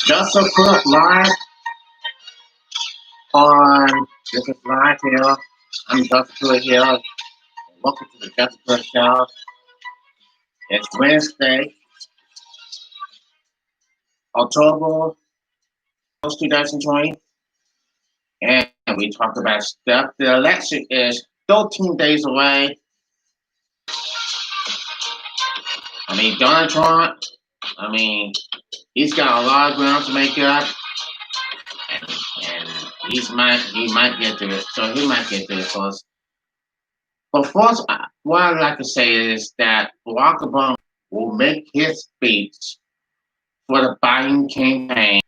Just a quick live on this is live here. I'm Jessica here. Welcome to the Jessica Show. It's Wednesday, October 2020, and we talk about stuff. The election is 13 days away. Donald Trump, I mean, he's got a lot of ground to make up, and he might get to it. So he might get to it first. But first, what I'd like to say is that Barack Obama will make his speech for the Biden campaign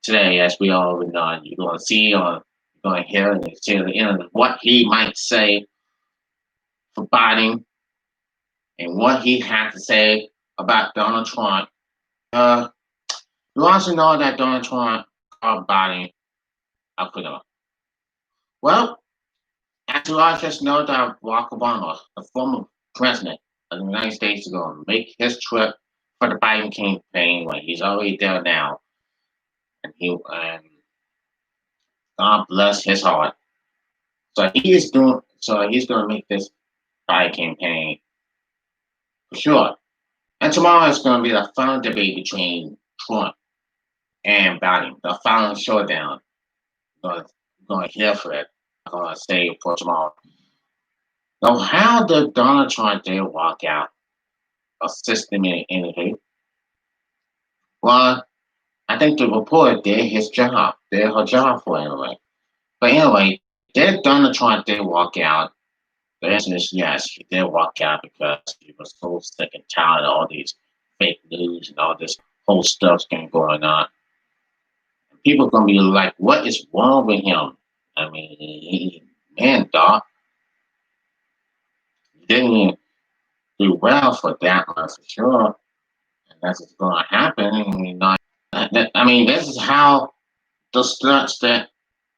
today, as we already know. You're going to see or you're going to hear and see the end of what he might say for Biden and what he had to say about Donald Trump. You also know that Donald Trump called Biden a criminal. Well, as you all just know that Barack Obama, the former president of the United States, is going to make his trip for the Biden campaign when he's already there now. And God bless his heart. He's going to make this Biden campaign for sure. And tomorrow is going to be the final debate between Trump and Biden, the final showdown. We're going to hear for it. I'm going to say for tomorrow. So how did Donald Trump dare walk out a 60-minute interview? Well, I think the reporter did his job, did her job for anyway. But anyway, did Donald Trump did walk out? The answer is yes, he did walk out because he was so sick and tired of all these fake news and all this whole stuff's going on. People are gonna be like, what is wrong with him? Man, doc, he didn't do well for that one for sure. And that's what's gonna happen. This is how the stunts that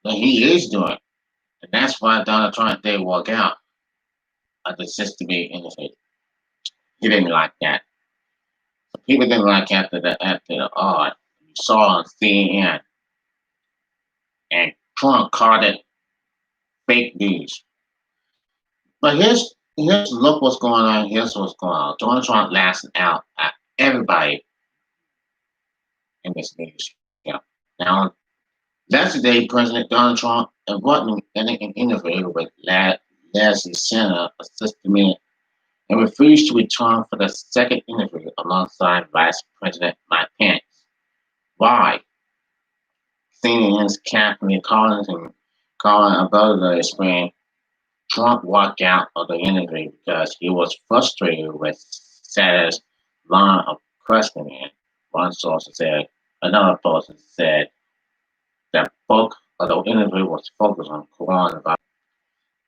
he is doing. And that's why Donald Trump did walk out of the system interface. He didn't like that. So people didn't like after the you saw on CNN and Trump called it fake news. But here's look what's going on. Here's what's going on. Donald Trump lasted out at everybody in this news. Yeah. Now, yesterday, President Donald Trump brought an interview with Leslie Center, a 60-minute, and refused to return for the second interview alongside Vice President Mike Pence. Why? CNN's Kathleen Collins and Colin Abdullah explained Trump walked out of the interview because he was frustrated with Satter's line of questioning. One source said, another person said that bulk of the interview was focused on coronavirus.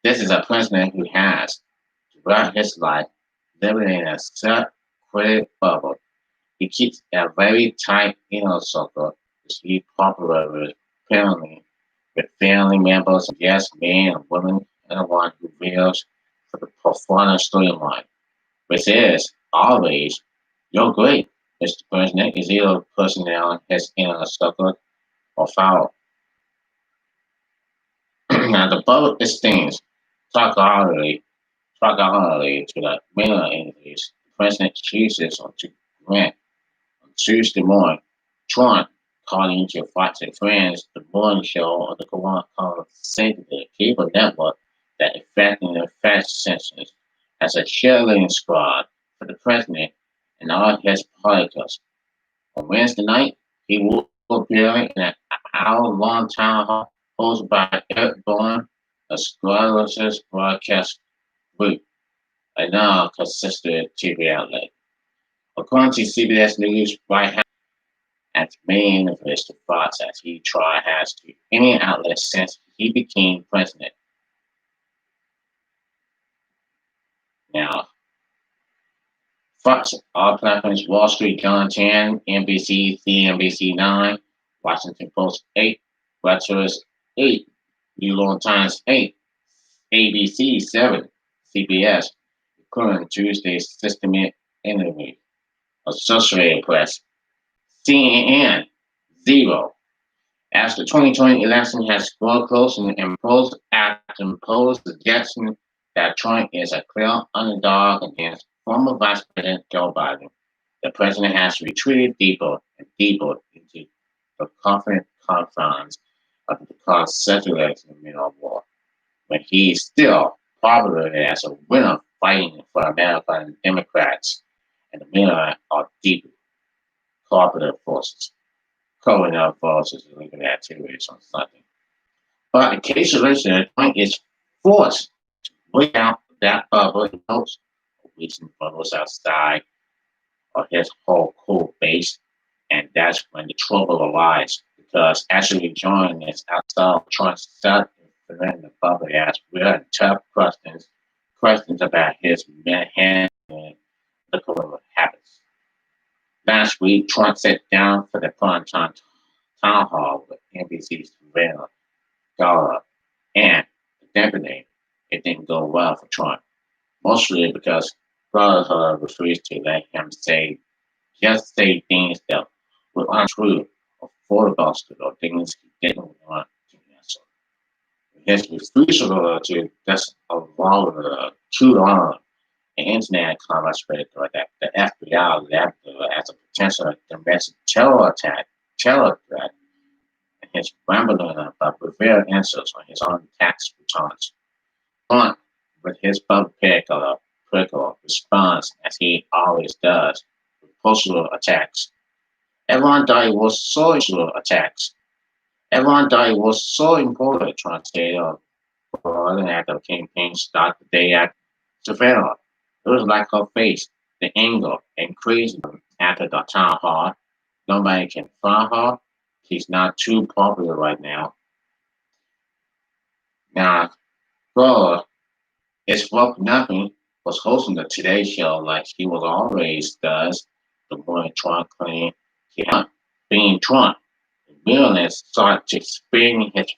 This is a president who has, throughout his life, living in a self-created bubble. He keeps a very tight inner circle to be popular with family members, yes, men and women, and the one who reveals for the performance storyline, which is always, you're great, Mr. President, is either a person now his inner circle or foul. Now the bubble extends psychologically to the middle interviews. The president chooses to grant on Tuesday morning. Trump calling into Fox and Friends, the morning show on the Sensitive cable network that affecting the fast sentence as a cheerleading squad for the president and all his politics. On Wednesday night, he will appear in an hour-long town hall hosted by Eric Bourne, a scholarship broadcast group, a now-consistent TV outlet. According to CBS News, White House as main interest to Fox as he has to any outlet since he became president. Now, Fox, all platforms, Wall Street Journal 10, NBC, CNBC 9, Washington Post 8, Reuters 8, New York Times 8, ABC 7, CBS, including Tuesday's 60-minute interview, Associated Press, CNN, zero. As the 2020 election has grown close and imposed after imposed suggestion that Trump is a clear underdog against former Vice President Joe Biden, the president has retreated deeper and deeper into the confines of the constitutional middle war. But he is still popular as a winner fighting for American Democrats and the middle are deep cooperative forces. Covering up forces and looking at activities on Sunday. But in case of incident, Trump is forced to break out that bubble. He knows recent bubbles outside of his whole core base, and that's when the trouble arises. Because actually joining this outside of Trump's self and the public as real tough questions about his handling political habits. Last week, Trump sat down for the primetime town hall with NBC's Savannah Gala, and the deputy, it didn't go well for Trump, mostly because Brotherhood refused to let him say things that were untrue or filibuster or things he didn't want to answer. His refusal to disallow too long an internet conversation that the FBI labeled as a potential domestic terror threat, and his rambling about revealed answers on his own tax returns. Trump, with his political response, as he always does, with postal attacks. Everyone thought it was social attacks. Everyone thought it was so important, Trump said, for an act of campaign start the day at Savannah. It was like her face, the anger and crazy after the town hall. Nobody can find her. She's not too popular right now. Now, God, it's worth nothing was hosting the Today Show like he was always does. The morning Trump claimed he had being Trump. The villainess started to spin his